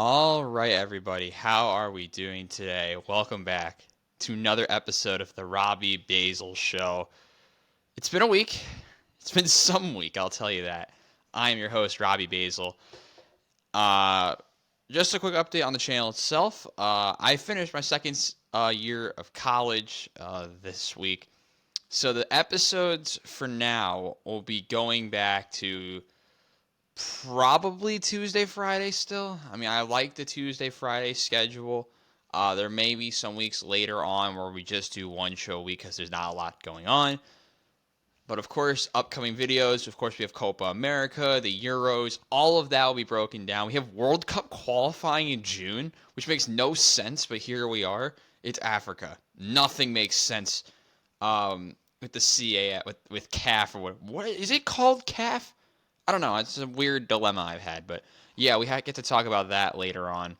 All right, everybody. How are we doing today? Welcome back to another episode of the Robbie Basel Show. It's been a week. It's been some week, I'll tell you that. I am your host, Robbie Basel. Uh, just a quick update on the channel itself. I finished my second year of college this week. So the episodes for now will be going back to probably Tuesday, Friday still. I mean, I like the Tuesday, Friday schedule. There may be some weeks later on where we just do one show a week because there's not a lot going on. But of course, upcoming videos. Of course, we have Copa America, the Euros. All of that will be broken down. We have World Cup qualifying in June, which makes no sense, but here we are. It's Africa. Nothing makes sense with the CA with CAF or what is it called? CAF? I don't know. It's a weird dilemma I've had, but yeah, we get to talk about that later on.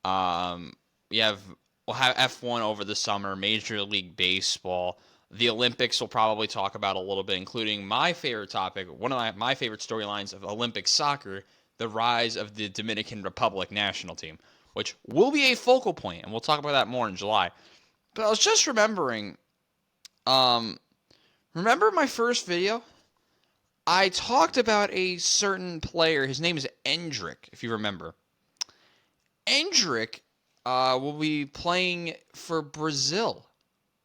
Um, we have we'll have F1 over the summer, Major League Baseball, the Olympics. We'll probably talk about a little bit, including my favorite topic, one of my favorite storylines of Olympic soccer, the rise of the Dominican Republic national team, which will be a focal point, and we'll talk about that more in July. But I was just remembering, um, remember my first video? I talked about a certain player. His name is Endrick, if you remember. Endrick will be playing for Brazil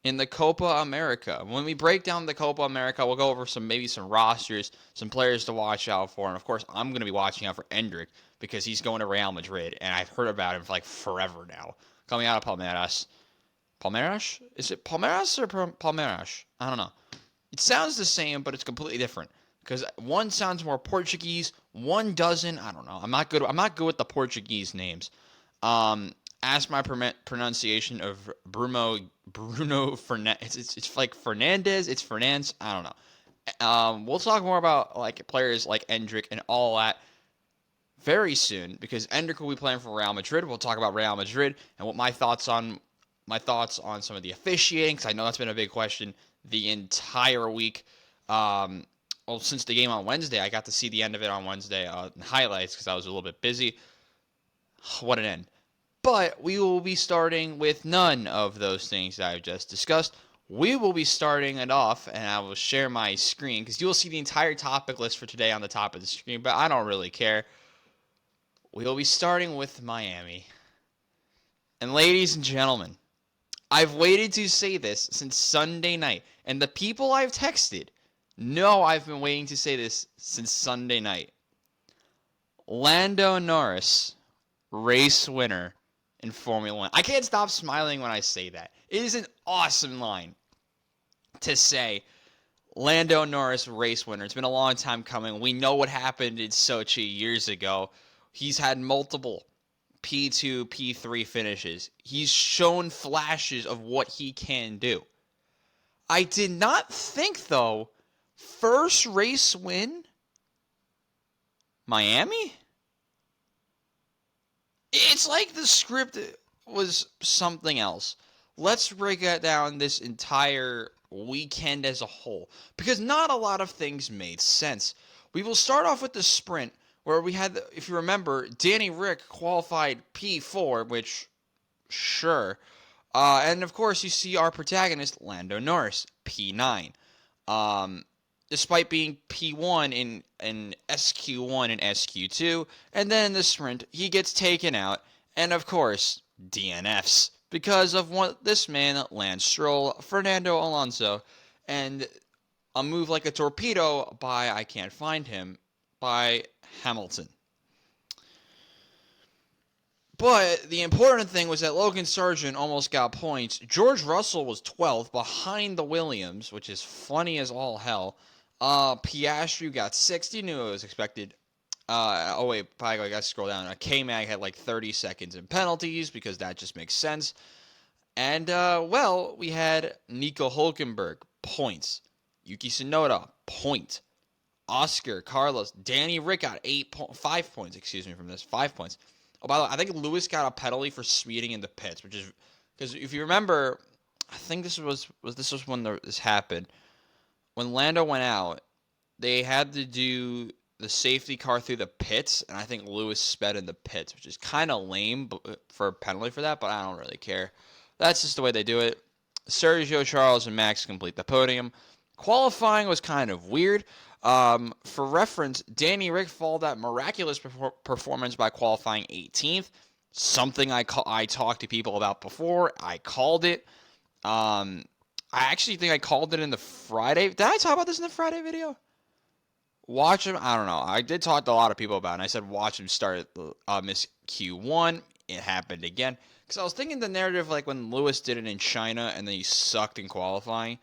in the Copa America. When we break down the Copa America, we'll go over maybe some rosters, some players to watch out for, and of course, I'm going to be watching out for Endrick because he's going to Real Madrid, and I've heard about him for like forever now. Coming out of Palmeiras. Palmeiras? Is it Palmeiras or Palmeiras? I don't know. It sounds the same, but it's completely different because one sounds more Portuguese, one doesn't. I don't know. I'm not good with the Portuguese names. Ask my pronunciation of Bruno Fernandez. It's like Fernandez. It's Fernandez. I don't know. We'll talk more about like players like Endrick and all that very soon because Endrick will be playing for Real Madrid. We'll talk about Real Madrid and what my thoughts on some of the officiating because I know that's been a big question the entire week. Well, since the game on Wednesday, I got to see the end of it on Wednesday in highlights because I was a little bit busy. What an end. But we will be starting with none of those things that I've just discussed. We will be starting it off, and I will share my screen because you will see the entire topic list for today on the top of the screen, but I don't really care. We will be starting with Miami. And ladies and gentlemen, I've waited to say this since Sunday night, and the people I've texted know I've been waiting to say this since Sunday night. Lando Norris, race winner in Formula One. I can't stop smiling when I say that. It is an awesome line to say. Lando Norris, race winner. It's been a long time coming. We know what happened in Sochi years ago. He's had multiple P2, P3 finishes. He's shown flashes of what he can do. I did not think, though, first race win, Miami? It's like the script was something else. Let's break it down this entire weekend as a whole, because not a lot of things made sense. We will start off with the sprint, where we had, if you remember, Danny Rick qualified P4, which, sure. And of course, you see our protagonist, Lando Norris, P9. Despite being P1 in SQ1 and SQ2, and then in the sprint, he gets taken out, and of course, DNFs, because of this man, Lance Stroll, Fernando Alonso, and a move like a torpedo by, I can't find him, by Hamilton. But the important thing was that Logan Sargent almost got points. George Russell was 12th behind the Williams, which is funny as all hell. Piastri got 60. Knew it was expected. Oh wait, I got to scroll down. K-Mag had like 30 seconds in penalties because that just makes sense. And well, we had Nico Hulkenberg points. Yuki Tsunoda point. Oscar, Carlos, Danny Rick got 5 points. Excuse me from this 5 points. Oh, by the way, I think Lewis got a penalty for speeding in the pits, which is because if you remember, I think this was when this happened. When Lando went out, they had to do the safety car through the pits, and I think Lewis sped in the pits, which is kind of lame for a penalty for that, but I don't really care. That's just the way they do it. Sergio, Charles, and Max complete the podium. Qualifying was kind of weird. For reference, Danny Rick followed that miraculous performance by qualifying 18th. Something I talked to people about before. I called it. I actually think I called it in the Friday. Did I talk about this in the Friday video? Watch him. I don't know. I did talk to a lot of people about it, and I said watch him start at Miss Q1. It happened again. Because I was thinking the narrative like when Lewis did it in China and then he sucked in qualifying.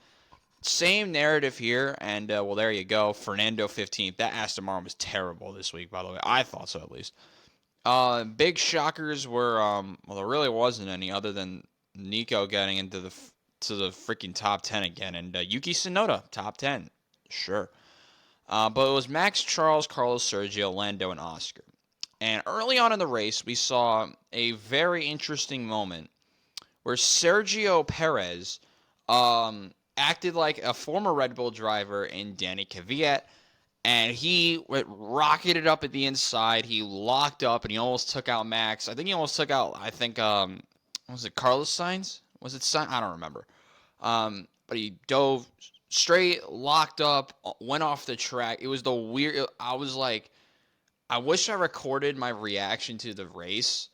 Same narrative here, and well, there you go. Fernando 15th. That Aston Martin was terrible this week, by the way. I thought so, at least. Big shockers were, well, there really wasn't any other than Nico getting into the freaking top 10 again, and Yuki Tsunoda, top 10. Sure. But it was Max, Charles, Carlos, Sergio, Lando, and Oscar. And early on in the race, we saw a very interesting moment where Sergio Perez acted like a former Red Bull driver in Danny Kvyat, and he rocketed up at the inside. He locked up, and he almost took out Max. I think he almost took out, was it Carlos Sainz? Was it Sainz? I don't remember. But he dove straight, locked up, went off the track. It was the weird. I was like, I wish I recorded my reaction to the race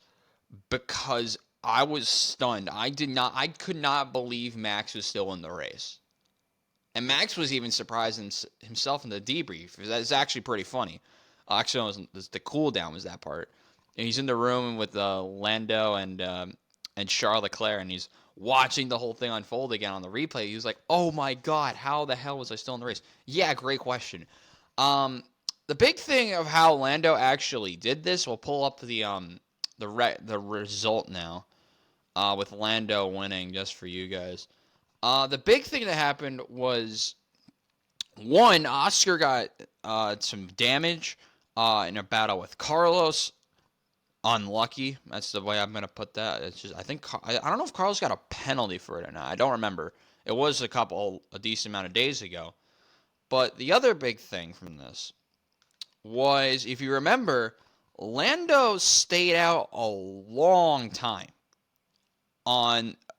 because I was stunned. I could not believe Max was still in the race. And Max was even surprised himself in the debrief. That's actually pretty funny. Actually, the cool down was that part. And he's in the room with Lando and Charles Leclerc, and he's watching the whole thing unfold again on the replay. He was like, "Oh my God, how the hell was I still in the race?" Yeah, great question. The big thing of how Lando actually did this, we'll pull up the result now, with Lando winning just for you guys. The big thing that happened was, one, Oscar got some damage in a battle with Carlos. Unlucky. That's the way I'm going to put that. It's just, I don't know if Carlos got a penalty for it or not. I don't remember. It was a decent amount of days ago. But the other big thing from this was, if you remember, Lando stayed out a long time.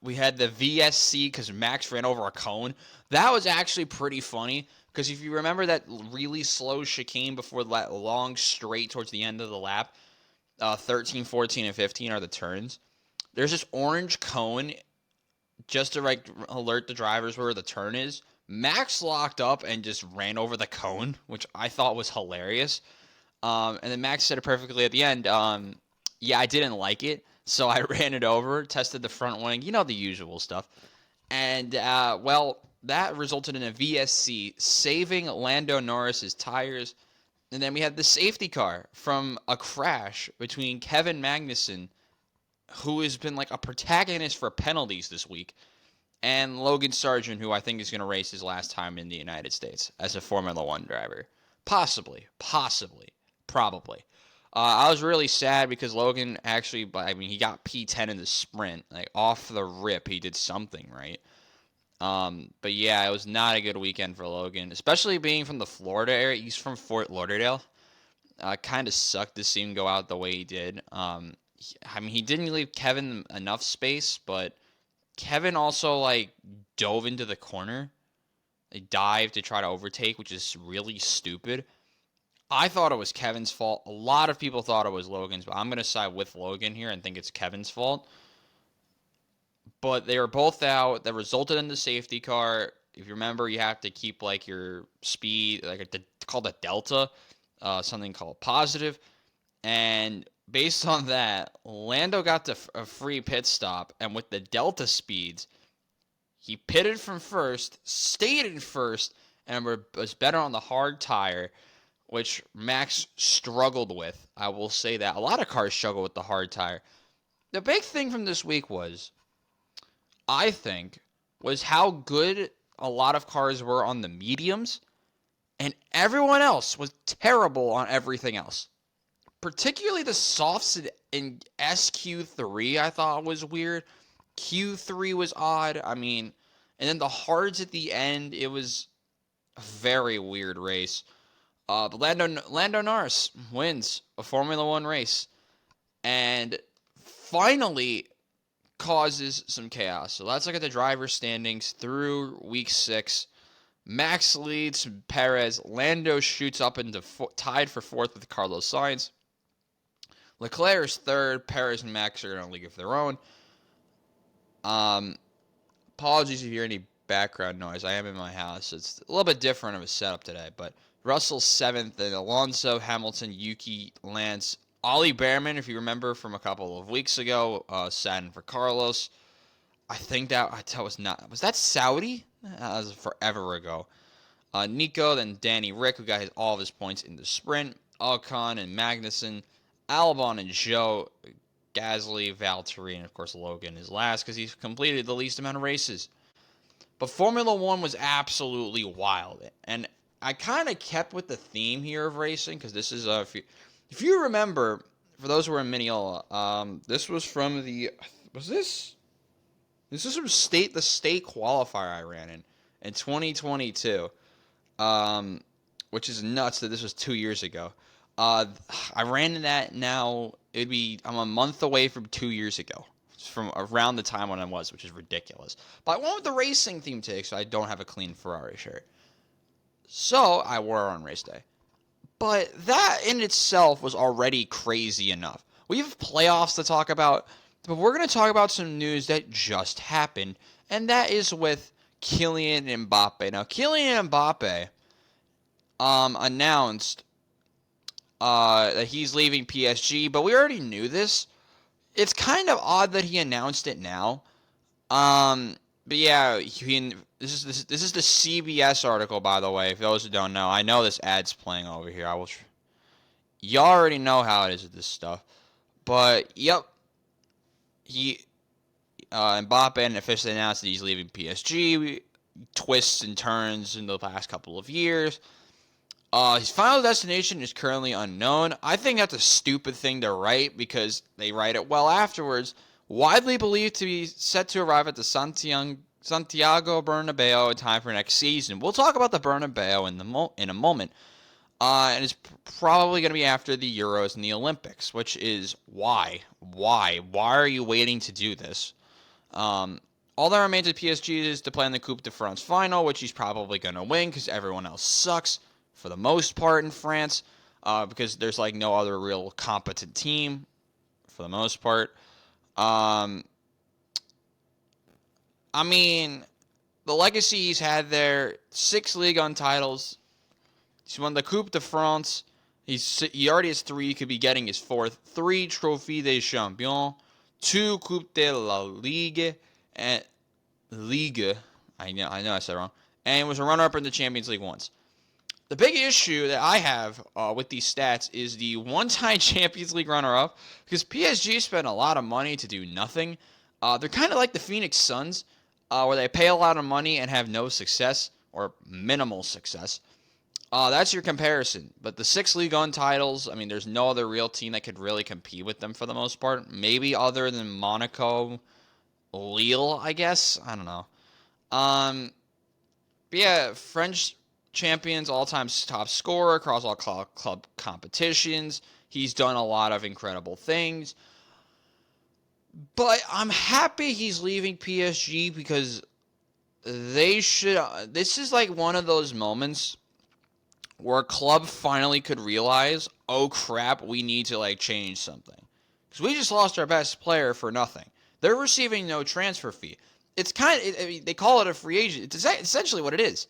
We had the VSC because Max ran over a cone. That was actually pretty funny because if you remember that really slow chicane before that long straight towards the end of the lap, 13, 14, and 15 are the turns. There's this orange cone just to alert the drivers where the turn is. Max locked up and just ran over the cone, which I thought was hilarious. And then Max said it perfectly at the end. Yeah, I didn't like it, so I ran it over, tested the front wing, the usual stuff. And, well, that resulted in a VSC, saving Lando Norris's tires. And then we had the safety car from a crash between Kevin Magnussen, who has been like a protagonist for penalties this week, and Logan Sargent, who I think is going to race his last time in the United States as a Formula One driver. Possibly, probably. I was really sad because Logan actually, he got P10 in the sprint. Like, off the rip, he did something right. But yeah, it was not a good weekend for Logan, especially being from the Florida area. He's from Fort Lauderdale. Kind of sucked to see him go out the way he did. He didn't leave Kevin enough space, but Kevin also dove into the corner. They dived to try to overtake, which is really stupid. I thought it was Kevin's fault. A lot of people thought it was Logan's, but I'm going to side with Logan here and think it's Kevin's fault. But they were both out. That resulted in the safety car. If you remember, you have to keep your speed, called a delta, something called positive. And based on that, Lando got a free pit stop. And with the delta speeds, he pitted from first, stayed in first, and was better on the hard tire, which Max struggled with. I will say that. A lot of cars struggle with the hard tire. The big thing from this week was how good a lot of cars were on the mediums, and everyone else was terrible on everything else. Particularly the softs in SQ3 I thought was weird. Q3 was odd. And then the hards at the end, it was a very weird race. But Lando Norris wins a Formula One race and finally causes some chaos. So let's look at the driver standings through week 6. Max leads Perez. Lando shoots up into tied for 4th with Carlos Sainz. Leclerc is 3rd. Perez and Max are in a league of their own. Apologies if you hear any background noise. I am in my house. It's a little bit different of a setup today. But Russell's 7th, and Alonso, Hamilton, Yuki, Lance, Ollie Behrman, if you remember from a couple of weeks ago, saddened for Carlos. I think that was not. Was that Saudi? That was forever ago. Nico, then Danny Rick, who got all of his points in the sprint. Ocon and Magnussen, Albon and Zhou, Gasly, Valtteri, and of course Logan is last because he's completed the least amount of races. But Formula One was absolutely wild, and I kind of kept with the theme here of racing because this is if you remember, for those who are in Mineola, this was from this is from the state qualifier I ran in 2022, which is nuts that this was 2 years ago. I ran in that now. I'm a month away from 2 years ago. It's from around the time when I was, which is ridiculous. But I went with the racing theme today, so I don't have a clean Ferrari shirt. So I wore it on race day. But that in itself was already crazy enough. We have playoffs to talk about, but we're going to talk about some news that just happened, and that is with Kylian Mbappe. Now, Kylian Mbappe announced that he's leaving PSG, but we already knew this. It's kind of odd that he announced it now. But yeah, this is the CBS article, by the way. For those who don't know, I know this ad's playing over here. You already know how it is with this stuff. But yep, Mbappe officially announced that he's leaving PSG. Twists and turns in the past couple of years. His final destination is currently unknown. I think that's a stupid thing to write because they write it well afterwards. Widely believed to be set to arrive at the Santiago Bernabeu in time for next season. We'll talk about the Bernabeu in a moment. And it's probably going to be after the Euros and the Olympics, which is why? Why are you waiting to do this? All that remains at PSG is to play in the Coupe de France final, which he's probably going to win because everyone else sucks for the most part in France, because there's like no other real competent team for the most part. I mean, the legacy he's had there, 6 Ligue 1 titles. He's won the Coupe de France. He already has 3. He could be getting his 4th. 3 Trophées des Champions. 2 Coupe de la Ligue. And Ligue. I know I said it wrong. And was a runner-up in the Champions League once. The big issue that I have with these stats is the one-time Champions League runner-up, because PSG spent a lot of money to do nothing. They're kind of like the Phoenix Suns, where they pay a lot of money and have no success, or minimal success. That's your comparison. But the 6 Ligue 1 titles, I mean, there's no other real team that could really compete with them for the most part. Maybe other than Monaco, Lille, I guess. I don't know. But yeah, French champions, all-time top scorer across all club competitions. He's done a lot of incredible things. But I'm happy he's leaving PSG because they should. This is like one of those moments where a club finally could realize, oh crap, we need to like change something. Because we just lost our best player for nothing. They're receiving no transfer fee. It's they call it a free agent. It's essentially what it is.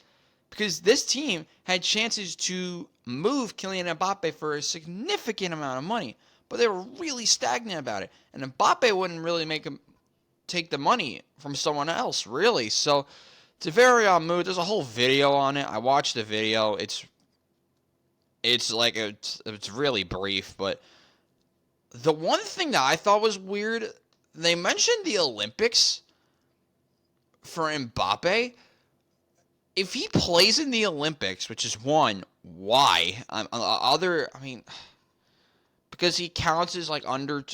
Because this team had chances to move Kylian Mbappe for a significant amount of money, but they were really stagnant about it. And Mbappe wouldn't really make him take the money from someone else, really. So it's a very odd move. There's a whole video on it. I watched the video. It's really brief, but the one thing that I thought was weird, they mentioned the Olympics for Mbappe. If he plays in the Olympics, which is one, why? Because he counts as like under.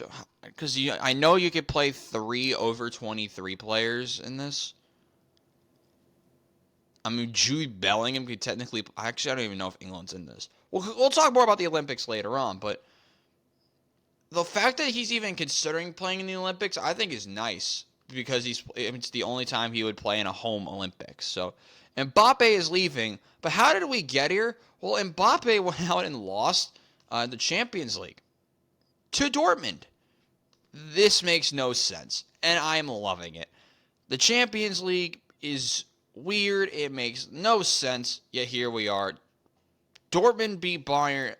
Because I know you could play 3 over 23 players in this. I mean, Jude Bellingham could technically. Actually, I don't even know if England's in this. we'll talk more about the Olympics later on, but the fact that he's even considering playing in the Olympics, I think is nice because it's the only time he would play in a home Olympics. So Mbappe is leaving, but how did we get here? Well, Mbappe went out and lost the Champions League to Dortmund. This makes no sense, and I'm loving it. The Champions League is weird. It makes no sense, yet here we are. Dortmund beat Bayern.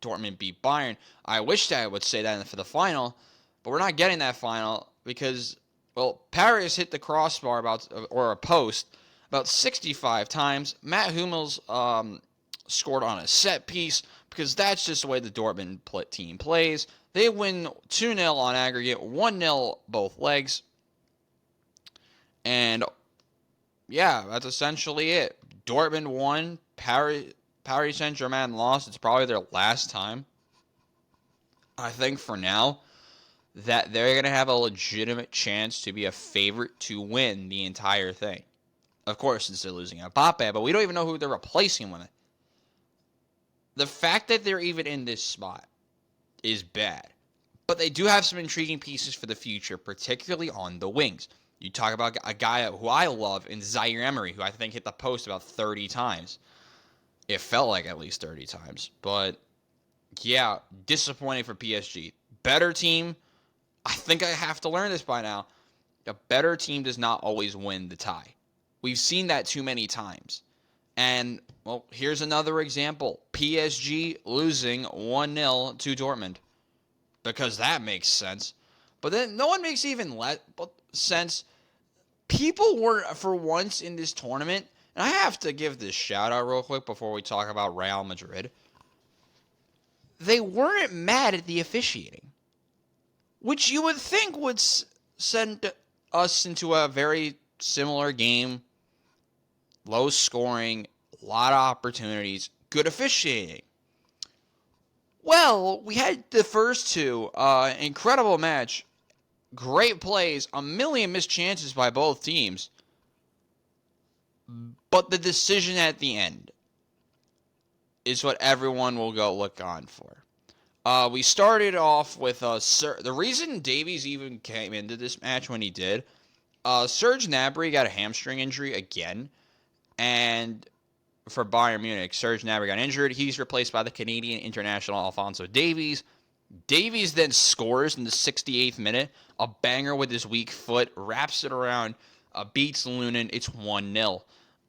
Dortmund beat Bayern. I wish I would say that for the final, but we're not getting that final because, well, Paris hit the crossbar or a post about 65 times. Matt Hummels scored on a set piece because that's just the way the Dortmund team plays. They win 2-0 on aggregate, 1-0 both legs. And, yeah, that's essentially it. Dortmund won. Paris Saint-Germain lost. It's probably their last time, I think, for now, that they're going to have a legitimate chance to be a favorite to win the entire thing. Of course, since they're losing Mbappe, but we don't even know who they're replacing with it. The fact that they're even in this spot is bad. But they do have some intriguing pieces for the future, particularly on the wings. You talk about a guy who I love in Zaire Emery, who I think hit the post about 30 times. It felt like at least 30 times. But, yeah, disappointing for PSG. Better team. I think I have to learn this by now. A better team does not always win the tie. We've seen that too many times. And, well, here's another example. PSG losing 1-0 to Dortmund. Because that makes sense. But then no one makes even less sense. People weren't, for once in this tournament, and I have to give this shout out real quick before we talk about Real Madrid. They weren't mad at the officiating, which you would think would send us into a very similar game. Low scoring, a lot of opportunities, good officiating. Well, we had the first two. Incredible match. Great plays. A million missed chances by both teams. But the decision at the end is what everyone will go look on for. We started off with the reason Davies even came into this match when he did. Serge Gnabry got a hamstring injury again. And for Bayern Munich, Serge Gnabry got injured. He's replaced by the Canadian international Alphonso Davies. Davies then scores in the 68th minute. A banger with his weak foot. Wraps it around. Beats Lunin. It's 1-0.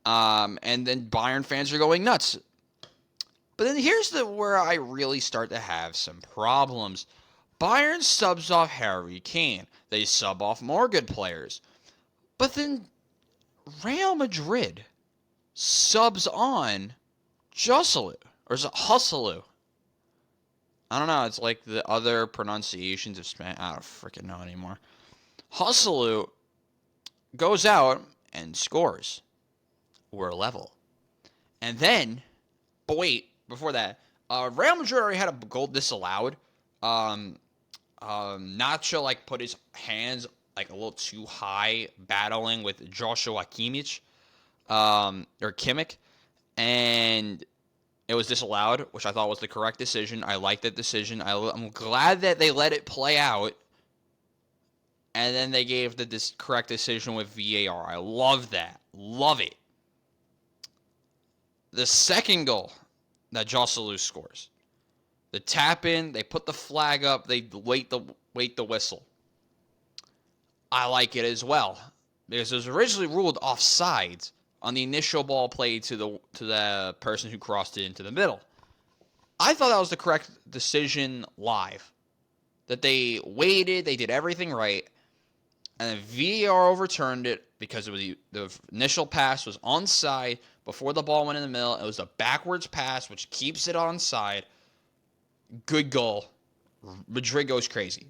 And then Bayern fans are going nuts. But then here's where I really start to have some problems. Bayern subs off Harry Kane. They sub off more good players. But then Real Madrid subs on Joselu. Or is it Huselu? I don't know. It's like the other pronunciations of Spanish. I don't freaking know anymore. Huselu goes out and scores. We're level. And then, but wait, before that, Real Madrid already had a goal disallowed. Nacho put his hands a little too high, battling with Joshua Kimmich, or Kimmich, and it was disallowed, which I thought was the correct decision. I like that decision. I'm glad that they let it play out, and then they gave the correct decision with VAR. I love that. Love it. The second goal that Joselu scores, the tap in, they put the flag up, they wait the whistle. I like it as well because it was originally ruled offsides on the initial ball played to the person who crossed it into the middle. I thought that was the correct decision live. That they waited, they did everything right, and then VAR overturned it because it was the initial pass was onside before the ball went in the middle. It was a backwards pass, which keeps it onside. Good goal. Madrid goes crazy.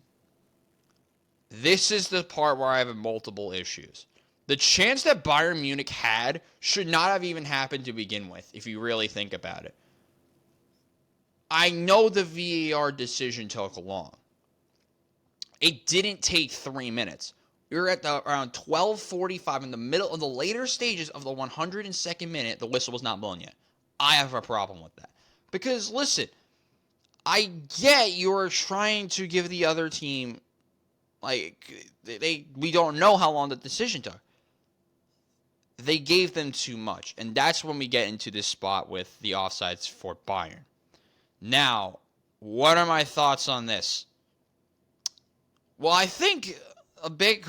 This is the part where I have multiple issues. The chance that Bayern Munich had should not have even happened to begin with, if you really think about it. I know the VAR decision took long. It didn't take 3 minutes. We were at around 12:45 in the middle of the later stages of the 102nd minute. The whistle was not blown yet. I have a problem with that. Because, listen, I get you're trying to give the other team, we don't know how long the decision took. They gave them too much. And that's when we get into this spot with the offsides for Bayern. Now, what are my thoughts on this? Well, I think a big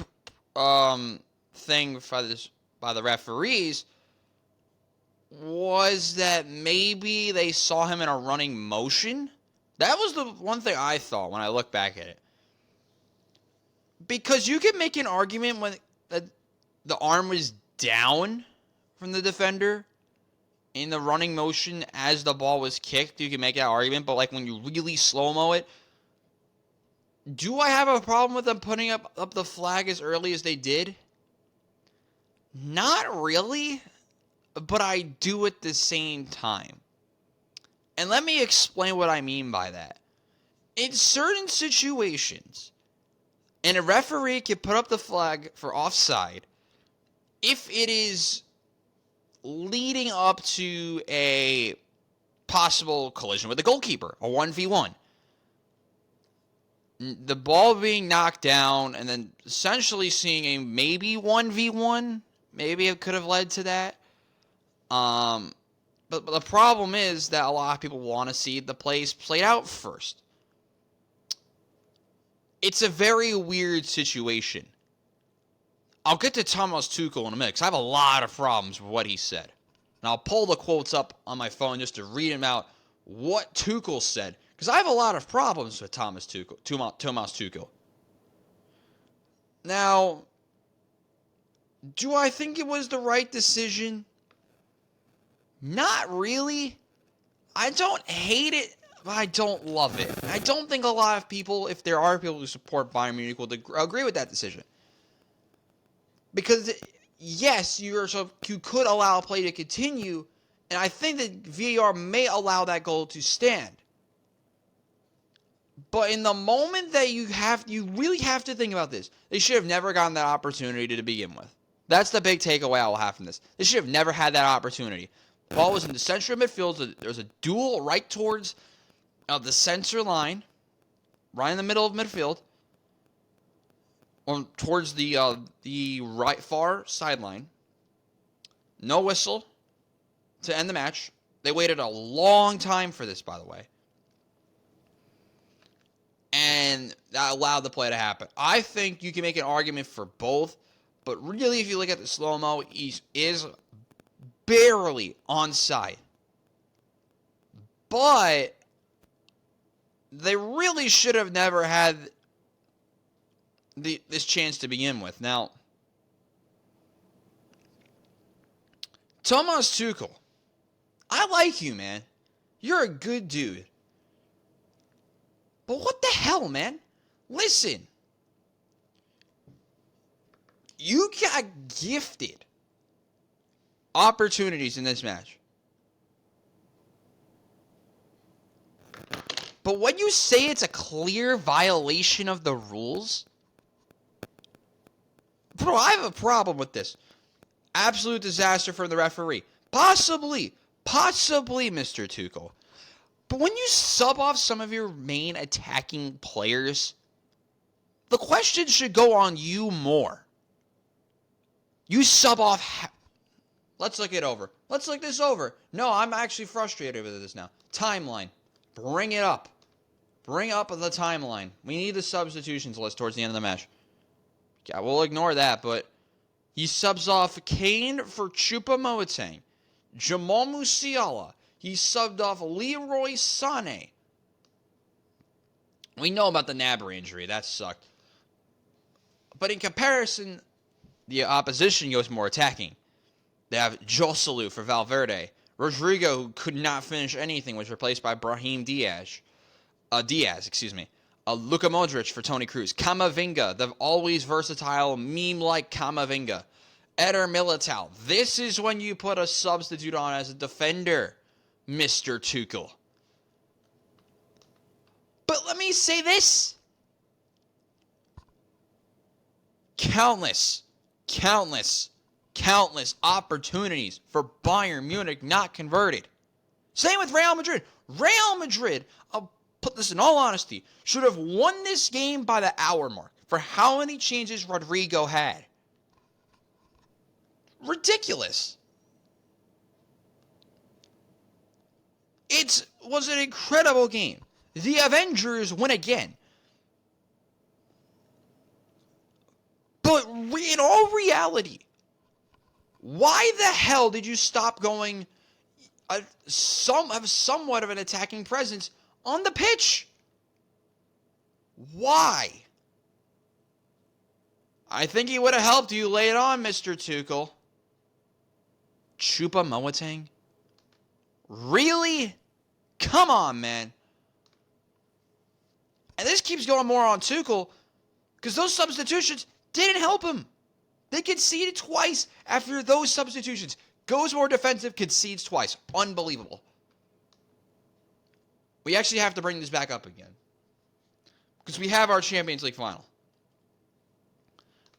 thing by the referees was that maybe they saw him in a running motion. That was the one thing I thought when I look back at it. Because you can make an argument when the arm was down from the defender in the running motion as the ball was kicked. You can make that argument. But like when you really slow-mo it, do I have a problem with them putting up the flag as early as they did? Not really. But I do at the same time. And let me explain what I mean by that. In certain situations, and a referee can put up the flag for offside if it is leading up to a possible collision with the goalkeeper, a 1v1. The ball being knocked down and then essentially seeing a maybe 1v1. Maybe it could have led to that. But the problem is that a lot of people want to see the plays played out first. It's a very weird situation. I'll get to Thomas Tuchel in a minute because I have a lot of problems with what he said. And I'll pull the quotes up on my phone just to read them out what Tuchel said. Because I have a lot of problems with Thomas Tuchel. Now, do I think it was the right decision? Not really. I don't hate it, but I don't love it. I don't think a lot of people, if there are people who support Bayern Munich, will agree with that decision. Because, yes, you could allow a play to continue, and I think that VAR may allow that goal to stand. But in the moment that you really have to think about this. They should have never gotten that opportunity to begin with. That's the big takeaway I will have from this. They should have never had that opportunity. The ball was in the center of midfield. So there was a duel right towards the center line, right in the middle of midfield, or towards the right far sideline. No whistle to end the match. They waited a long time for this, by the way. And that allowed the play to happen. I think you can make an argument for both, but really, if you look at the slow-mo, he is barely onside. But they really should have never had this chance to begin with. Now, Thomas Tuchel, I like you, man. You're a good dude. But what the hell, man? Listen. You got gifted opportunities in this match. But when you say it's a clear violation of the rules, bro, I have a problem with this. Absolute disaster for the referee. Possibly, Mr. Tuchel. But when you sub off some of your main attacking players, the question should go on you more. You sub off... Let's look it over. Let's look this over. No, I'm actually frustrated with this now. Timeline. Bring it up. Bring up the timeline. We need the substitutions list towards the end of the match. Yeah, we'll ignore that, but he subs off Kane for Choupo-Moting. Jamal Musiala. He subbed off Leroy Sané. We know about the Gnabry injury. That sucked. But in comparison, the opposition goes more attacking. They have Joselu for Valverde. Rodrigo, who could not finish anything, was replaced by Brahim Diaz. Luka Modric for Toni Kroos. Camavinga, the always versatile, meme-like Camavinga. Eder Militao. This is when you put a substitute on as a defender, Mr. Tuchel. But let me say this. Countless opportunities for Bayern Munich not converted. Same with Real Madrid. Real Madrid, I'll put this in all honesty, should have won this game by the hour mark for how many changes Rodrigo had. Ridiculous. It was an incredible game. The Avengers win again. But in all reality, why the hell did you stop going have somewhat of an attacking presence on the pitch? Why? I think he would have helped you lay it on, Mr. Tuchel. Choupo-Moting? Really? Come on, man. And this keeps going more on Tuchel because those substitutions didn't help him. They conceded twice after those substitutions. Goes more defensive, concedes twice. Unbelievable. We actually have to bring this back up again because we have our Champions League final.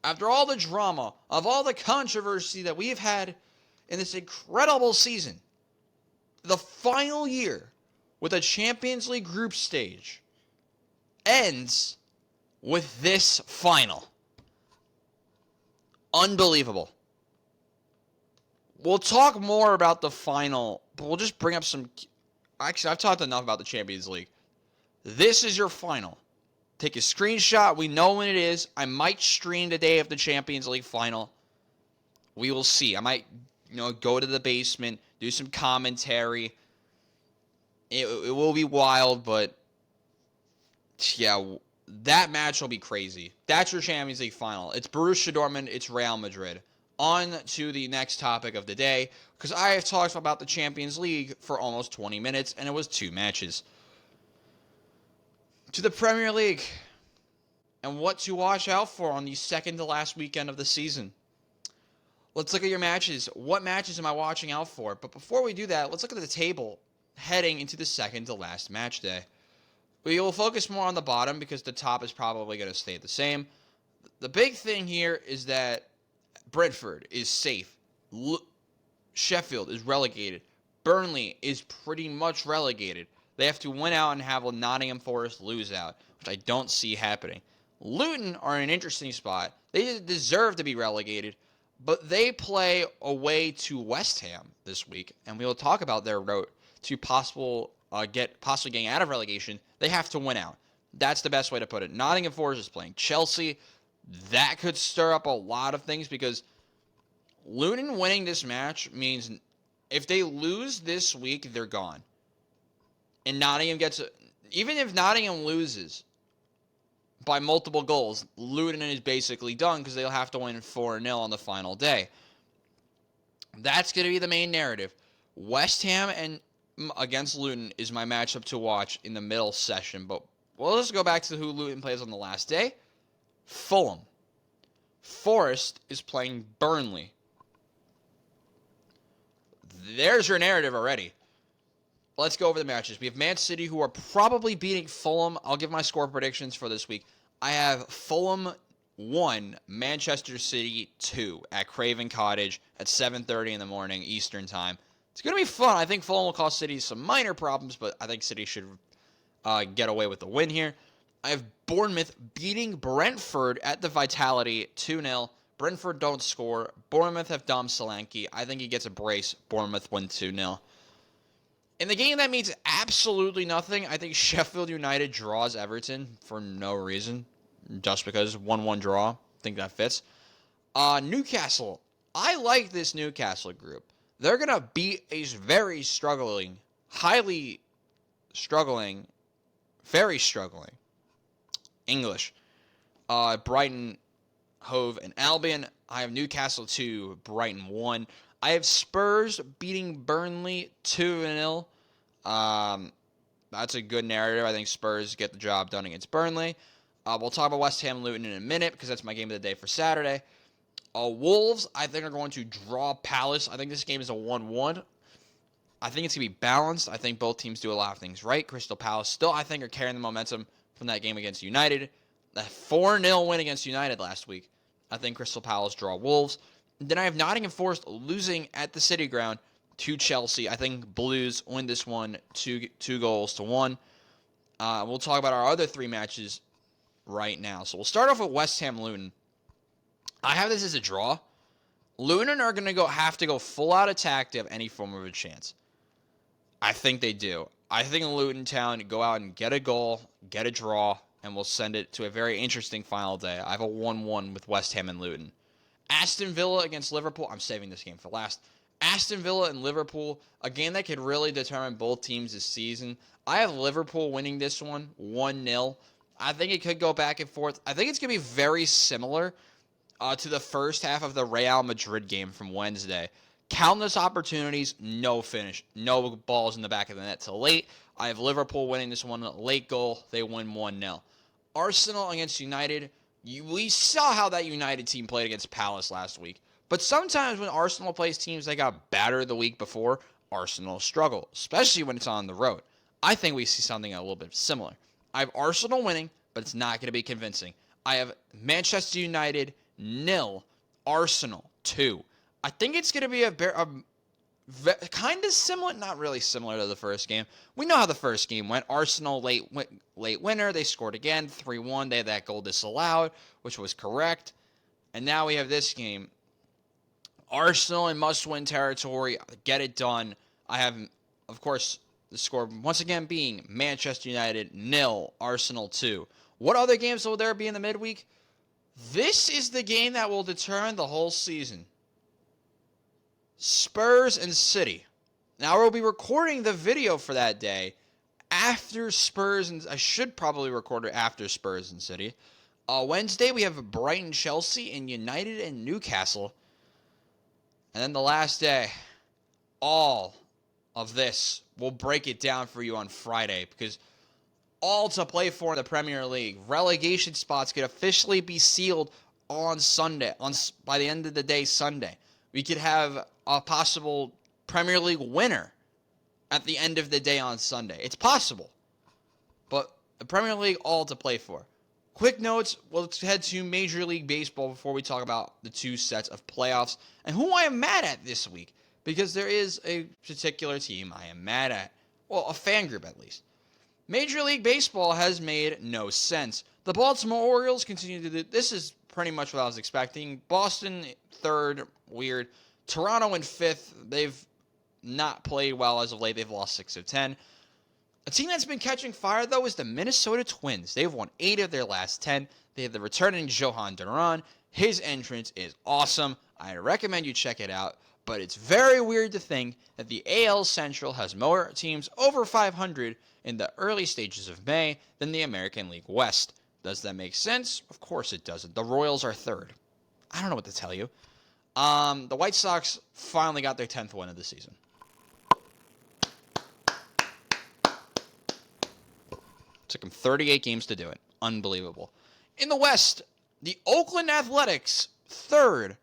After all the drama of all the controversy that we've had in this incredible season, the final year with a Champions League group stage ends with this final. Unbelievable. We'll talk more about the final, but we'll just bring up some... Actually, I've talked enough about the Champions League. This is your final. Take a screenshot. We know when it is. I might stream the day of the Champions League final. We will see. I might, go to the basement, do some commentary. It will be wild, but yeah, that match will be crazy. That's your Champions League final. It's Borussia Dortmund. It's Real Madrid. On to the next topic of the day, because I have talked about the Champions League for almost 20 minutes, and it was 2 matches. To the Premier League, and what to watch out for on the second to last weekend of the season. Let's look at your matches. What matches am I watching out for? But before we do that, let's look at the table heading into the second to last match day. We will focus more on the bottom because the top is probably going to stay the same. The big thing here is that Brentford is safe. Sheffield is relegated. Burnley is pretty much relegated. They have to win out and have Nottingham Forest lose out, which I don't see happening. Luton are in an interesting spot. They deserve to be relegated, but they play away to West Ham this week, and we will talk about their road to possibly getting out of relegation. They have to win out. That's the best way to put it. Nottingham Forest is playing Chelsea. That could stir up a lot of things because Luton winning this match means if they lose this week, they're gone. And Nottingham even if Nottingham loses by multiple goals, Luton is basically done because they'll have to win 4-0 on the final day. That's going to be the main narrative. West Ham and against Luton is my matchup to watch in the middle session. But let's go back to who Luton plays on the last day. Fulham. Forest is playing Burnley. There's your narrative already. Let's go over the matches. We have Man City, who are probably beating Fulham. I'll give my score predictions for this week. I have Fulham 1, Manchester City 2 at Craven Cottage at 7:30 in the morning Eastern Time. It's going to be fun. I think Fulham will cause City some minor problems, but I think City should get away with the win here. I have Bournemouth beating Brentford at the Vitality 2-0. Brentford don't score. Bournemouth have Dom Solanke. I think he gets a brace. Bournemouth win 2-0. In the game that means absolutely nothing, I think Sheffield United draws Everton for no reason. Just because 1-1 draw. I think that fits. Newcastle. I like this Newcastle group. They're going to beat a very struggling English. Brighton, Hove, and Albion. I have Newcastle 2, Brighton 1. I have Spurs beating Burnley 2-0. That's a good narrative. I think Spurs get the job done against Burnley. We'll talk about West Ham Luton in a minute because that's my game of the day for Saturday. Wolves, I think, are going to draw Palace. I think this game is a 1-1. I think it's going to be balanced. I think both teams do a lot of things right. Crystal Palace still, I think, are carrying the momentum from that game against United. That 4-0 win against United last week. I think Crystal Palace draw Wolves. Then I have Nottingham Forest losing at the City Ground to Chelsea. I think Blues win this one 2-1. We'll talk about our other 3 matches right now. So we'll start off with West Ham Luton. I have this as a draw. Luton are going to have to go full out attack to have any form of a chance. I think they do. I think Luton Town go out and get a goal, get a draw, and we'll send it to a very interesting final day. I have a 1-1 with West Ham and Luton. Aston Villa against Liverpool. I'm saving this game for last. Aston Villa and Liverpool, a game that could really determine both teams this season. I have Liverpool winning this one 1-0. I think it could go back and forth. I think it's going to be very similar to the first half of the Real Madrid game from Wednesday. Countless opportunities, no finish. No balls in the back of the net till late. I have Liverpool winning this one. Late goal, they win 1-0. Arsenal against United. We saw how that United team played against Palace last week. But sometimes when Arsenal plays teams that got battered the week before, Arsenal struggle, especially when it's on the road. I think we see something a little bit similar. I have Arsenal winning, but it's not going to be convincing. I have Manchester United 0, Arsenal 2. I think it's going to be a kind of similar, not really similar to the first game. We know how the first game went. Arsenal late winner. They scored again, 3-1. They had that goal disallowed, which was correct. And now we have this game. Arsenal in must-win territory. Get it done. I have, of course, the score once again being Manchester United 0, Arsenal 2. What other games will there be in the midweek? This is the game that will determine the whole season. Spurs and City. Now, we'll be recording the video for that day after Spurs, and I should probably record it after Spurs and City. Wednesday, we have Brighton, Chelsea, and United and Newcastle. And then the last day, all of this, we'll break it down for you on Friday, because all to play for in the Premier League. Relegation spots could officially be sealed on Sunday, by the end of the day Sunday. We could have a possible Premier League winner at the end of the day on Sunday. It's possible. But the Premier League, all to play for. Quick notes, we'll head to Major League Baseball before we talk about the 2 sets of playoffs and who I am mad at this week. Because there is a particular team I am mad at. Well, a fan group at least. Major League Baseball has made no sense. The Baltimore Orioles continue to do... This is pretty much what I was expecting. Boston, 3rd, weird. Toronto in 5th. They've not played well as of late. They've lost 6 of 10. A team that's been catching fire, though, is the Minnesota Twins. They've won 8 of their last 10. They have the returning Johan Duran. His entrance is awesome. I recommend you check it out. But it's very weird to think that the AL Central has more teams over 500 in the early stages of May than the American League West. Does that make sense? Of course it doesn't. The Royals are 3rd. I don't know what to tell you. The White Sox finally got their 10th win of the season. Took them 38 games to do it. Unbelievable. In the West, the Oakland Athletics, 3rd.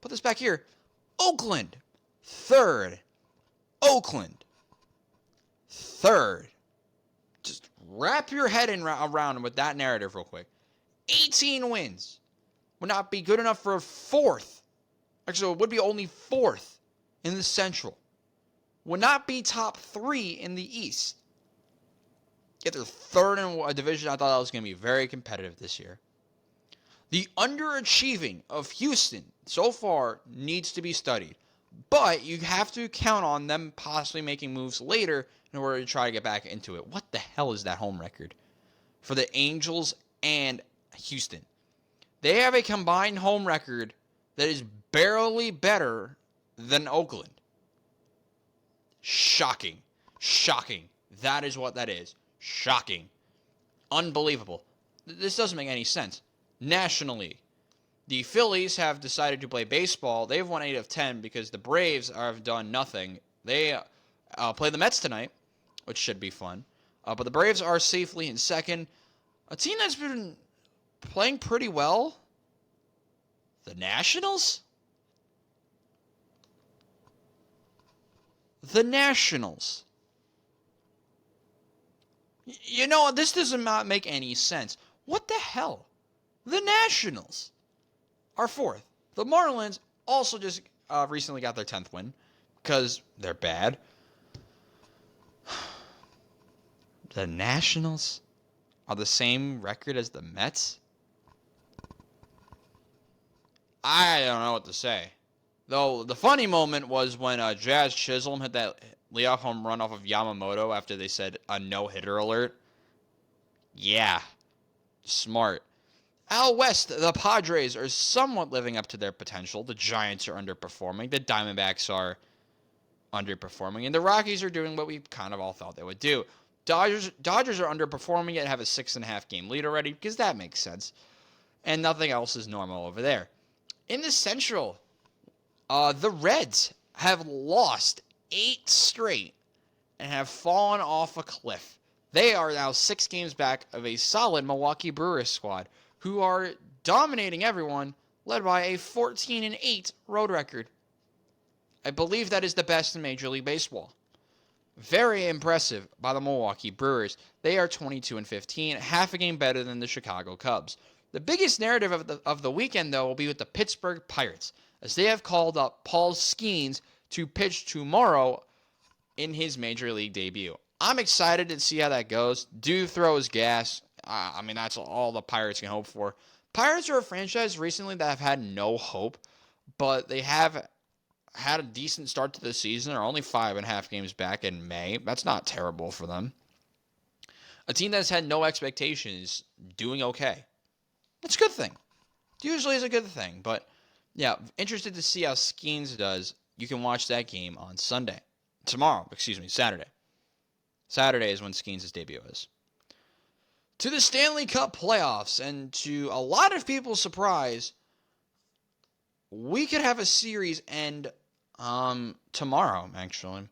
Put this back here. Oakland, 3rd. Oakland, 3rd. Just wrap your head around with that narrative real quick. 18 wins. Would not be good enough for 4th. Actually, it would be only 4th in the Central. Would not be top 3 in the East. Yet they're 3rd in a division I thought that was going to be very competitive this year. The underachieving of Houston so far needs to be studied. But you have to count on them possibly making moves later in order to try to get back into it. What the hell is that home record for the Angels and Houston? They have a combined home record that is barely better than Oakland. Shocking. Shocking. That is what that is. Shocking. Unbelievable. This doesn't make any sense. National League. The Phillies have decided to play baseball. They've won 8 of 10 because the Braves have done nothing. They play the Mets tonight, which should be fun. But the Braves are safely in 2nd. A team that's been playing pretty well. The Nationals? The Nationals. You know, this does not make any sense. What the hell? The Nationals are 4th. The Marlins also just recently got their 10th win. because they're bad. The Nationals are the same record as the Mets? I don't know what to say. Though the funny moment was when Jazz Chisholm hit that leadoff home run off of Yamamoto after they said a no-hitter alert. Yeah, smart. Out west, the Padres are somewhat living up to their potential. The Giants are underperforming. The Diamondbacks are underperforming. And the Rockies are doing what we kind of all thought they would do. Dodgers are underperforming yet have a 6.5 game lead already because that makes sense. And nothing else is normal over there. In the Central, the Reds have lost 8 straight and have fallen off a cliff. They are now 6 games back of a solid Milwaukee Brewers squad who are dominating everyone, led by a 14-8 road record. I believe that is the best in Major League Baseball. Very impressive by the Milwaukee Brewers. They are 22-15, half a game better than the Chicago Cubs. The biggest narrative of the weekend, though, will be with the Pittsburgh Pirates, as they have called up Paul Skeens to pitch tomorrow in his Major League debut. I'm excited to see how that goes. Dude throws gas. That's all the Pirates can hope for. Pirates are a franchise recently that have had no hope, but they have had a decent start to the season. They're only 5.5 games back in May. That's not terrible for them. A team that's had no expectations doing okay. That's a good thing. Usually is a good thing. But, yeah, interested to see how Skeens does. You can watch that game on Saturday. Saturday is when Skeens' debut is. To the Stanley Cup playoffs, and to a lot of people's surprise, we could have a series end tomorrow, actually.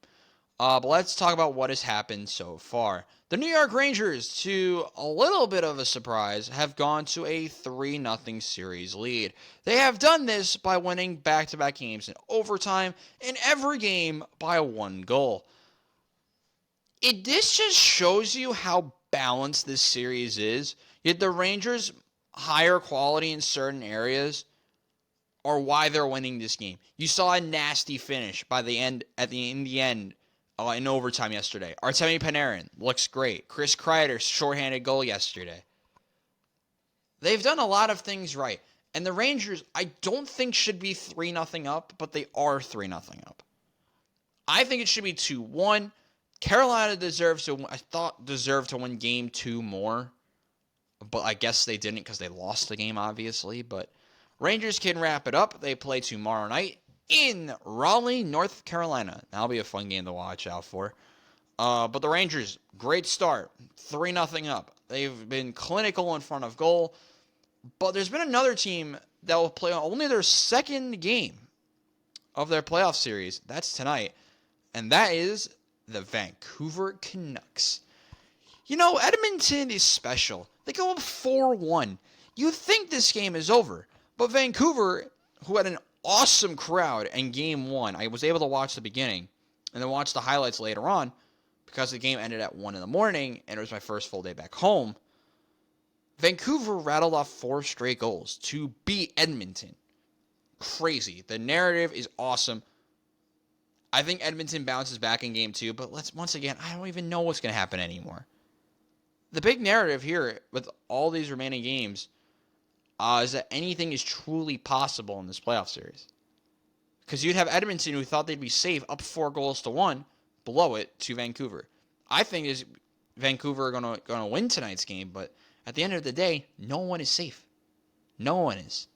But let's talk about what has happened so far. The New York Rangers, to a little bit of a surprise, have gone to a 3-0 series lead. They have done this by winning back-to-back games in overtime, in every game by 1 goal. This just shows you how balanced this series is. Yet the Rangers' higher quality in certain areas are why they're winning this game. You saw a nasty finish in the end in overtime yesterday. Artemi Panarin looks great. Chris Kreider's shorthanded goal yesterday. They've done a lot of things right. And the Rangers, I don't think should be 3-0 up, but they are 3-0 up. I think it should be 2-1. Carolina deserved to win Game 2 more. But I guess they didn't because they lost the game, obviously. But Rangers can wrap it up. They play tomorrow night in Raleigh, North Carolina. That'll be a fun game to watch out for. But the Rangers, great start. 3-0 up. They've been clinical in front of goal. But there's been another team that will play only their second game of their playoff series. That's tonight. And that is the Vancouver Canucks. You know, Edmonton is special. They go up 4-1. You think this game is over. But Vancouver, who had an awesome crowd in Game 1, I was able to watch the beginning and then watch the highlights later on because the game ended at 1 in the morning and it was my first full day back home. Vancouver rattled off 4 straight goals to beat Edmonton. Crazy. The narrative is awesome. I think Edmonton bounces back in Game 2, but once again, I don't even know what's going to happen anymore. The big narrative here with all these remaining games is that anything is truly possible in this playoff series. Because you'd have Edmonton, who thought they'd be safe, up 4-1, blow it to Vancouver. I think Vancouver are going to win tonight's game, but at the end of the day, no one is safe. No one is.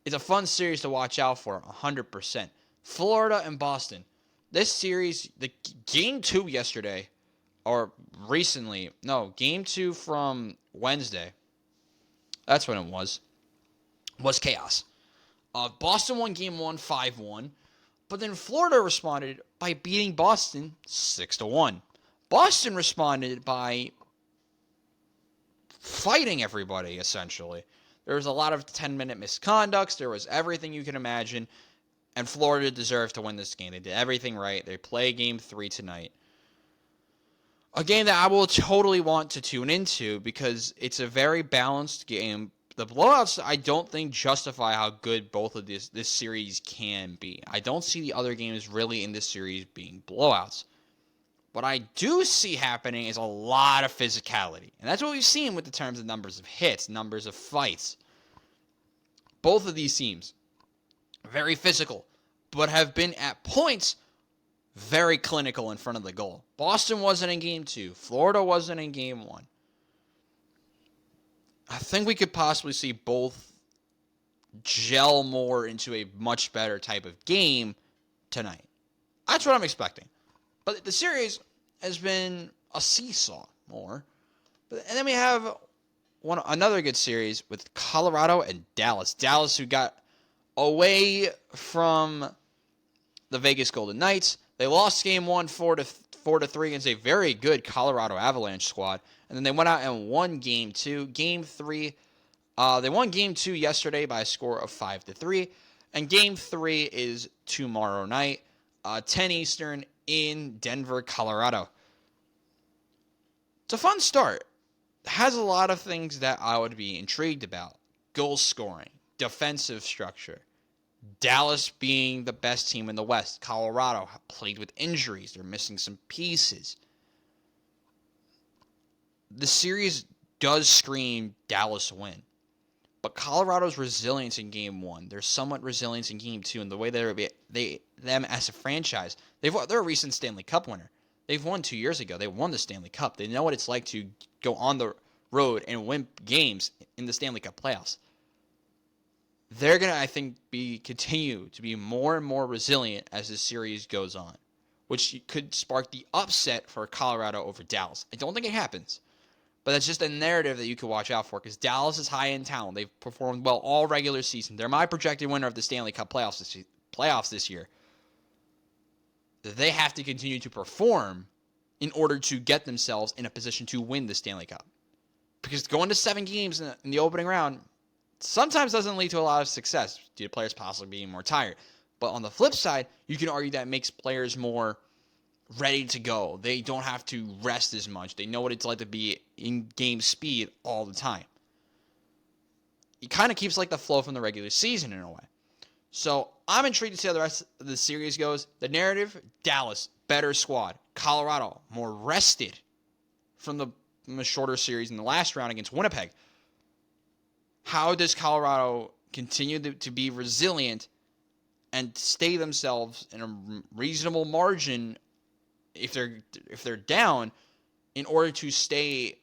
It's a fun series to watch out for, 100%. Florida and Boston. This series, the Game 2 yesterday, or recently, no, Game 2 from Wednesday, that's when it was chaos. Boston won Game 1 5-1, but then Florida responded by beating Boston 6-1. Boston responded by fighting everybody, essentially. There was a lot of 10-minute misconducts. There was everything you can imagine. And Florida deserves to win this game. They did everything right. They play Game 3 tonight. A game that I will totally want to tune into because it's a very balanced game the blowouts, I don't think justify how good both of this series can be. I don't see the other games really in this series being blowouts. What I do see happening is a lot of physicality. And that's what we've seen with the terms of numbers of hits, numbers of fights. Both of these teams, very physical, but have been at points very clinical in front of the goal. Boston wasn't in Game 2. Florida wasn't in Game 1. I think we could possibly see both gel more into a much better type of game tonight. That's what I'm expecting. But the series has been a seesaw more. And then we have another good series with Colorado and Dallas. Dallas, who got away from the Vegas Golden Knights. They lost Game 1 4-3 against a very good Colorado Avalanche squad. And then they went out and won Game 2. Game 3, they won Game 2 yesterday by a score of 5-3. And Game 3 is tomorrow night, 10 Eastern in Denver, Colorado. It's a fun start. It has a lot of things that I would be intrigued about. Goal scoring, defensive structure. Dallas being the best team in the West. Colorado played with injuries. They're missing some pieces. The series does scream Dallas win. But Colorado's resilience in Game 1, their somewhat resilience in Game 2, and the way them as a franchise, they're a recent Stanley Cup winner. They've won 2 years ago. They won the Stanley Cup. They know what it's like to go on the road and win games in the Stanley Cup playoffs. They're going to, I think, continue to be more and more resilient as the series goes on, which could spark the upset for Colorado over Dallas. I don't think it happens. But that's just a narrative that you can watch out for because Dallas is high in talent. They've performed well all regular season. They're my projected winner of the Stanley Cup playoffs this year. They have to continue to perform in order to get themselves in a position to win the Stanley Cup. Because going to 7 games in the opening round sometimes doesn't lead to a lot of success due to players possibly being more tired. But on the flip side, you can argue that makes players more ready to go. They don't have to rest as much. They know what it's like to be in game speed all the time. It kind of keeps like the flow from the regular season in a way. So I'm intrigued to see how the rest of the series goes. The narrative, Dallas, better squad. Colorado, more rested from the shorter series in the last round against Winnipeg. How does Colorado continue to be resilient and stay themselves in a reasonable margin if they're down in order to stay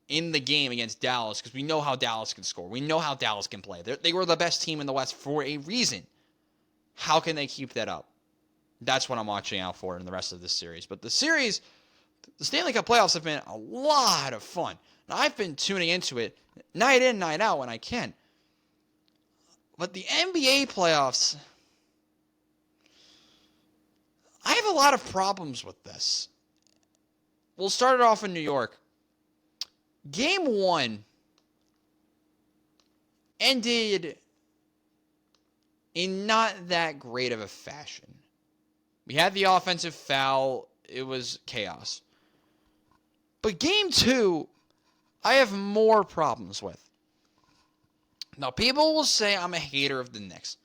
in the game against Dallas? Because we know how Dallas can score. We know how Dallas can play. They were the best team in the West for a reason. How can they keep that up? That's what I'm watching out for in the rest of this series. But the Stanley Cup playoffs have been a lot of fun. Now, I've been tuning into it night in, night out when I can. But the NBA playoffs, I have a lot of problems with this. We'll start it off in New York. Game 1 ended in not that great of a fashion. We had the offensive foul. It was chaos. But Game 2, I have more problems with. Now, people will say I'm a hater of the Knicks.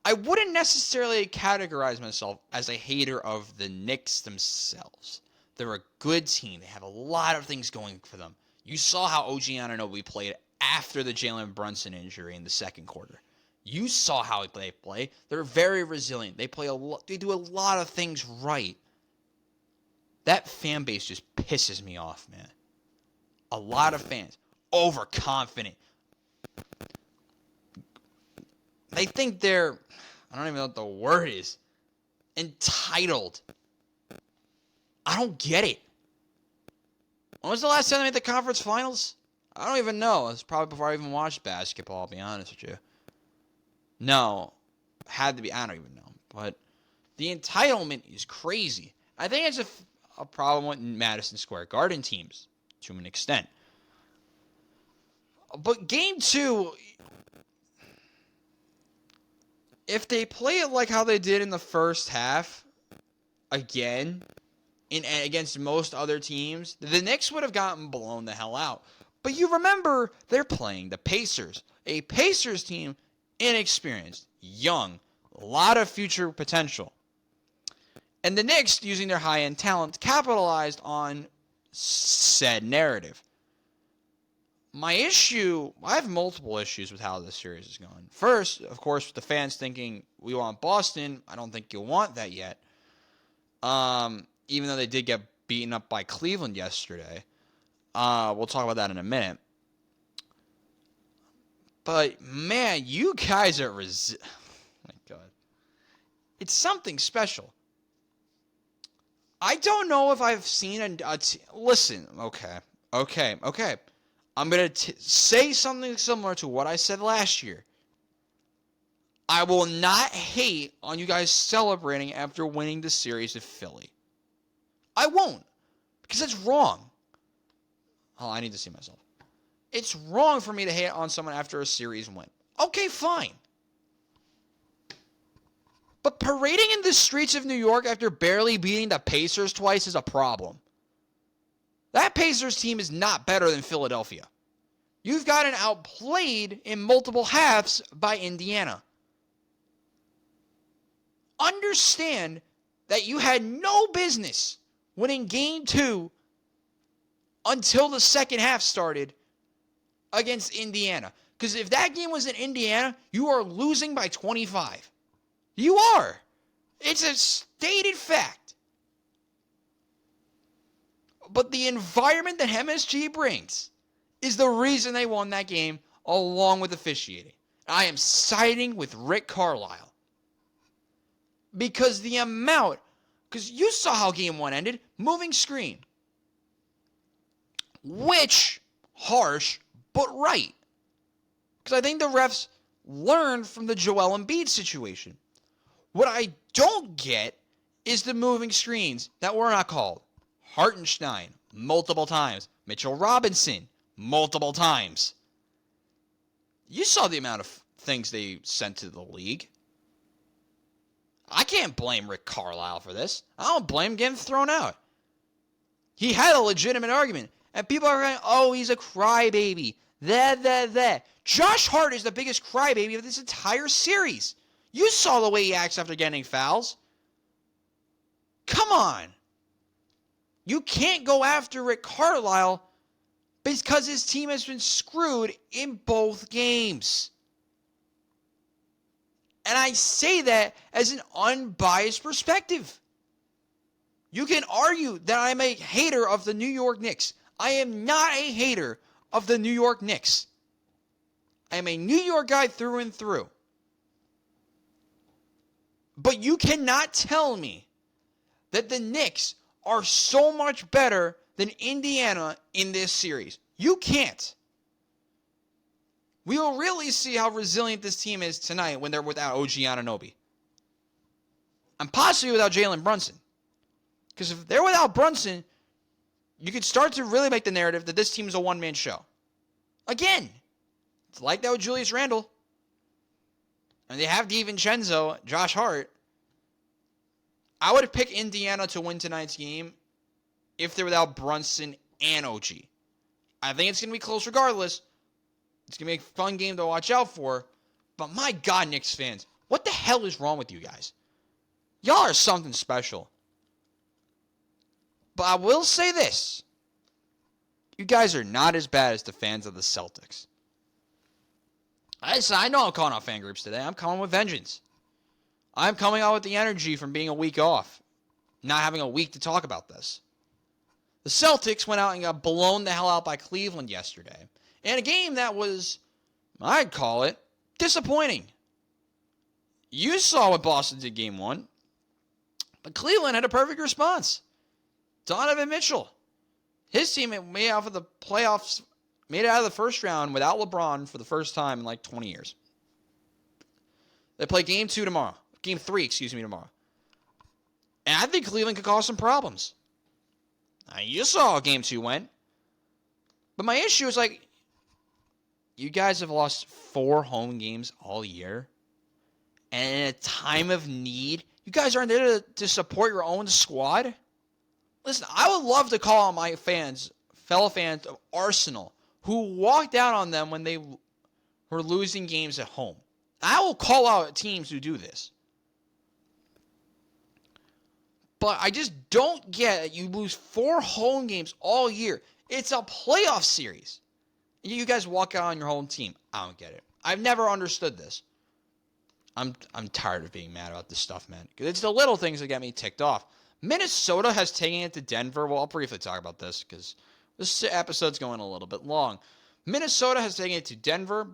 I wouldn't necessarily categorize myself as a hater of the Knicks themselves. They're a good team. They have a lot of things going for them. You saw how OG Anunoby played after the Jalen Brunson injury in the second quarter. You saw how they play. They're very resilient. They do a lot of things right. That fan base just pisses me off, man. A lot of fans. Overconfident. They think they're, I don't even know what the word is, entitled. I don't get it. When was the last time they made the conference finals? I don't even know. It's probably before I even watched basketball, I'll be honest with you. No. Had to be, I don't even know. But the entitlement is crazy. I think it's a problem with Madison Square Garden teams to an extent. But Game 2, if they play it like how they did in the first half, again, against most other teams, the Knicks would have gotten blown the hell out. But you remember they're playing the Pacers, a Pacers team, inexperienced, young, a lot of future potential. And the Knicks, using their high-end talent, capitalized on said narrative. I have multiple issues with how this series is going. First, of course, with the fans thinking we want Boston. I don't think you'll want that yet. Even though they did get beaten up by Cleveland yesterday. We'll talk about that in a minute. But, man, you guys are... oh, my God. It's something special. I don't know if I've seen listen, okay. I'm going to say something similar to what I said last year. I will not hate on you guys celebrating after winning the series of Philly. I won't. Because that's wrong. Oh, I need to see myself. It's wrong for me to hate on someone after a series win. Okay, fine. But parading in the streets of New York after barely beating the Pacers twice is a problem. That Pacers team is not better than Philadelphia. You've gotten outplayed in multiple halves by Indiana. Understand that you had no business winning Game 2 until the second half started against Indiana. Because if that game was in Indiana, you are losing by 25. You are. It's a stated fact. But the environment that MSG brings is the reason they won that game, along with officiating. I am siding with Rick Carlisle. Because you saw how game 1 ended, moving screen. Which, harsh, but right. Because I think the refs learned from the Joel Embiid situation. What I don't get is the moving screens that were not called. Hartenstein, multiple times. Mitchell Robinson, multiple times. You saw the amount of things they sent to the league. I can't blame Rick Carlisle for this. I don't blame him getting thrown out. He had a legitimate argument. And people are going, oh, he's a crybaby. That. Josh Hart is the biggest crybaby of this entire series. You saw the way he acts after getting fouls. Come on. You can't go after Rick Carlisle because his team has been screwed in both games. And I say that as an unbiased perspective. You can argue that I'm a hater of the New York Knicks. I am not a hater of the New York Knicks. I am a New York guy through and through. But you cannot tell me that the Knicks are so much better than Indiana in this series. You can't. We will really see how resilient this team is tonight when they're without OG Anunoby. And possibly without Jalen Brunson. Because if they're without Brunson, you could start to really make the narrative that this team is a one-man show. Again, it's like that with Julius Randle. And they have DiVincenzo, Josh Hart. I would pick Indiana to win tonight's game if they're without Brunson and OG. I think it's going to be close regardless. It's going to be a fun game to watch out for. But my God, Knicks fans, what the hell is wrong with you guys? Y'all are something special. But I will say this. You guys are not as bad as the fans of the Celtics. I know I'm calling out fan groups today. I'm coming with vengeance. I'm coming out with the energy from being a week off. Not having a week to talk about this. The Celtics went out and got blown the hell out by Cleveland yesterday. In a game that was, I'd call it, disappointing. You saw what Boston did game 1. But Cleveland had a perfect response. Donovan Mitchell. His team made it out of the playoffs, made it out of the first round without LeBron for the first time in like 20 years. They play game 3 tomorrow. And I think Cleveland could cause some problems. Now, you saw how game 2 went. But my issue is like, you guys have lost 4 home games all year. And in a time of need, you guys aren't there to support your own squad. Listen, I would love to call on my fellow fans of Arsenal, who walked out on them when they were losing games at home. I will call out teams who do this. But I just don't get that you lose 4 home games all year. It's a playoff series. You guys walk out on your home team. I don't get it. I've never understood this. I'm tired of being mad about this stuff, man. It's the little things that get me ticked off. Minnesota has taken it to Denver. Well, I'll briefly talk about this because this episode's going a little bit long. Minnesota has taken it to Denver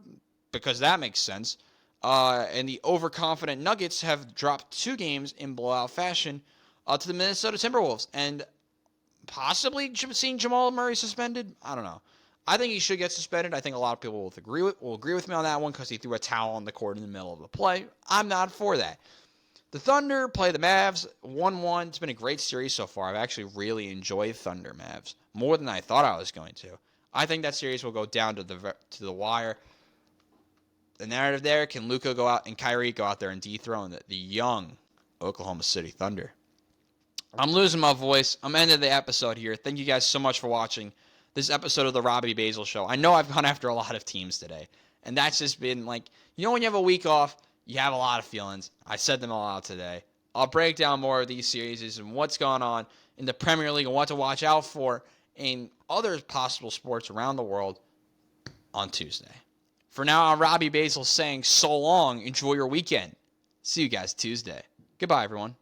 because that makes sense. And the overconfident Nuggets have dropped 2 games in blowout fashion to the Minnesota Timberwolves. And possibly seeing Jamal Murray suspended? I don't know. I think he should get suspended. I think a lot of people will agree with me on that one because he threw a towel on the court in the middle of the play. I'm not for that. The Thunder play the Mavs 1-1. It's been a great series so far. I've actually really enjoyed Thunder Mavs more than I thought I was going to. I think that series will go down to the wire. The narrative there, can Luka go out and Kyrie go out there and dethrone the young Oklahoma City Thunder? I'm losing my voice. I'm ending the episode here. Thank you guys so much for watching this episode of the Robbie Basel Show. I know I've gone after a lot of teams today, and that's just been like, when you have a week off, you have a lot of feelings. I said them all out today. I'll break down more of these series and what's going on in the Premier League and what to watch out for in other possible sports around the world on Tuesday. For now, I'm Robbie Basel saying so long. Enjoy your weekend. See you guys Tuesday. Goodbye, everyone.